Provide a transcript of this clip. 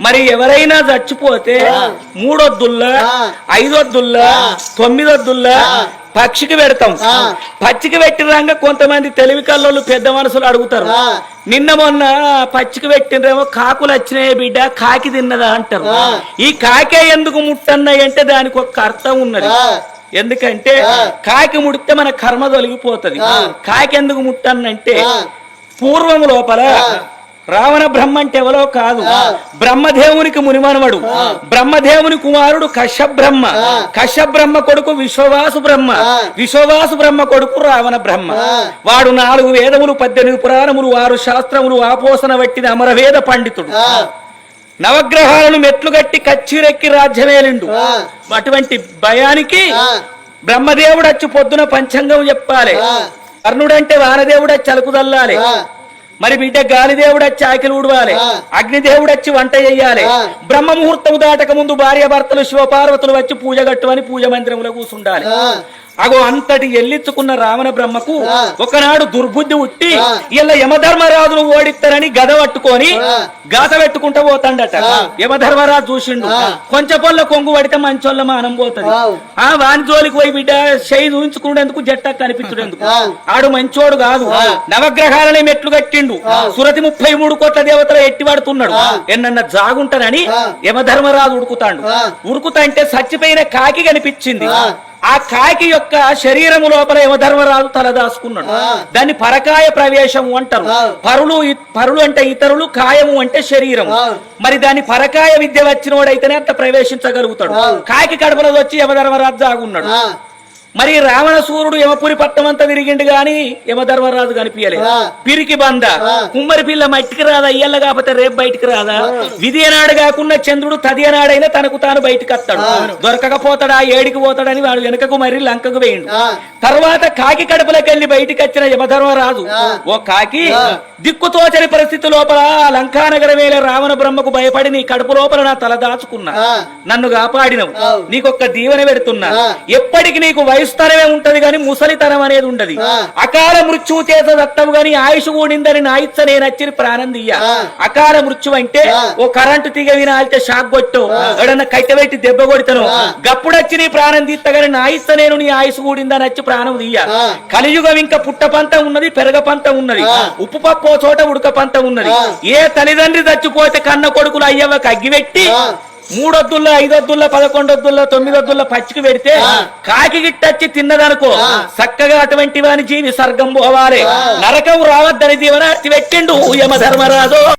మరి ఎవరైనా చచ్చిపోతే 3 వద్దుల్లా 5 వద్దుల్లా 9 వద్దుల్లా పక్షికి పెడతాం. పచ్చికి పెట్టినాక కొంతమంది తెలివి కల్లోళ్ళు పెద్ద మనసులు అడుగుతారు, నిన్న మొన్న పచ్చికి పెట్టినరేమో కాకులు వచ్చినాయి బిడ్డ కాకి తిన్నదా అంటారు. ఈ కాకే ఎందుకు ముట్టన్నాయి అంటే దానికి ఒక అర్థం ఉన్నది. ఎందుకంటే కాకి ముడితే మన కర్మ తొలగిపోతుంది. కాకి ఎందుకు ముట్టన్నంటే పూర్వం లోపల రావణ బ్రహ్మ అంటే ఎవరో కాదు, బ్రహ్మదేవునికి మునిమనవడు, బ్రహ్మదేవుని కుమారుడు కశ్యబ్రహ్మ, కశ్యబ్రహ్మ కొడుకు విశ్వవాసు బ్రహ్మ, విశ్వవాసు బ్రహ్మ కొడుకు రావణ బ్రహ్మ. వాడు 4 వేదములు 18 పురాణములు 6 శాస్త్రములు ఆపోసన వట్టిన అమరవేద పండితుడు. నవగ్రహాలను మెట్లు గట్టి కచ్చిరెక్కి రాజ్యమేలిండు. అటువంటి భయానికి బ్రహ్మదేవుడు వచ్చి పొద్దున పంచాంగం చెప్పాలి, కర్ణుడంటే వానదేవుడు వచ్చి అలుకుదల్లాలి, మరి బిడ్డ గాలిదేవుడు వచ్చి ఆకిలు ఊడవాలి, అగ్నిదేవుడు వచ్చి వంట చెయ్యాలి, బ్రహ్మ ముహూర్తం దాటక ముందు భార్య భర్తలు శివపార్వతులు వచ్చి పూజ కట్టువని పూజ మందిరంలో కూర్చుండాలి. అగో అంతటి ఎల్లించుకున్న రావణ బ్రహ్మకు ఒకనాడు దుర్బుద్ధి ఉట్టి ఇలా యమధర్మరాజును ఓడిస్తారని గద పట్టుకొని గాత పెట్టుకుంటా పోతాడట. యమధర్మరాజు చూసిండు, కొంచెం పొల్ల కొంగు పడితే మంచోళ్ళ మానం పోతుంది. వాని జోలికి పోయి బిడ్డ చేయి చూయించుకునేందుకు జట్ట కనిపించుడేందుకు, ఆడు మంచోడు కాదు. నవగ్రహాలనే మెట్లు కట్టిండు, సురతి 33 కోట్ల దేవతలు ఎట్టి పడుతున్నాడు. ఎన్నన్న జాగుంటానని యమధర్మరాజు ఉడుకుతాడు. ఉరుకుతా అంటే చచ్చిపోయిన కాకి కనిపించింది. ఆ కాకి యొక్క శరీరము లోపల యమధర్మరాజు తలదాసుకున్నాడు. దాన్ని పరకాయ ప్రవేశము అంటారు. పరులు అంటే ఇతరులు, కాయము అంటే శరీరము. మరి దాన్ని పరకాయ విద్య వచ్చినోడైతేనే అంత ప్రవేశించగలుగుతాడు. కాకి కడపలో వచ్చి యమధర్మరాజు జాగున్నాడు. మరి రావణ సూర్యుడు యమపురి పట్టం అంతా తిరిగిండు గాని యమధర్మరాజు కనిపించలేదు. పిరికి బంద కుమ్మరి పిల్ల మట్టికి రాదా, ఇయ్యల్ల కాకపోతే రేపు బయటికి రాదా. విధి అనాడు కాకుండా చంద్రుడు తది అనాడైనా తనకు తాను బయటకు వస్తాడు. దొరకకపోతాడా ఏడికి పోతాడని వాడు వెనకకు మరి లంకకు వేయండు. తర్వాత కాకి కడుపులోకి వెళ్లి బయటికి వచ్చిన యమధర్మరాజు, ఓ కాకి దిక్కుతోచని పరిస్థితి లోపల లంకానగరమేలే రావణ బ్రహ్మకు భయపడి నీ కడుపు లోపల నా తల దాచుకున్నా, నన్ను కాపాడినవు, నీకొక్క దీవెన పెడుతున్నా. ఎప్పటికి నీకు వయసుతనమే ఉంటది గాని ముసలితనం అనేది ఉండదు. అకాల మృత్యువు చేత దత్తవు గాని ఆయుష్ కూడిందని నా ఇచ్చ నేను వచ్చి ప్రాణం తీయ. అకాల మృత్యు అంటే ఓ కరెంటు తీగ వినాలితే షాక్ కొట్టు, ఎవడన్నా కట్టె పెట్టి దెబ్బ కొడతాను, గప్పుడొచ్చి నీ ప్రాణం తీస్తగాని నా ఇచ్చ నేను నీ ఆయుష్ కూడిందని వచ్చి ప్రాణం తీయ. కలియుగం ఇంకా పుట్ట పంత ఉన్నది, పెరగ పంత ఉన్నది, ఉప్పు పప్పు చోట ఉడక పంత ఉన్నది. ఏ తల్లిదండ్రి చచ్చిపోతే కన్న కొడుకులు అయ్యవకి అగ్గిపెట్టి 3 వద్దుల్లో 5 వద్దుల్లో 11 వద్దుల్లో 9 వద్దుల్లో పచ్చికి పెడితే కాకి గిట్టచ్చి తిన్నదనుకో చక్కగా అటువంటి వాని జీవి స్వర్గం పోవాలి, నరకం రావద్దని జీవన పెట్టిండు యమధర్మరాజు.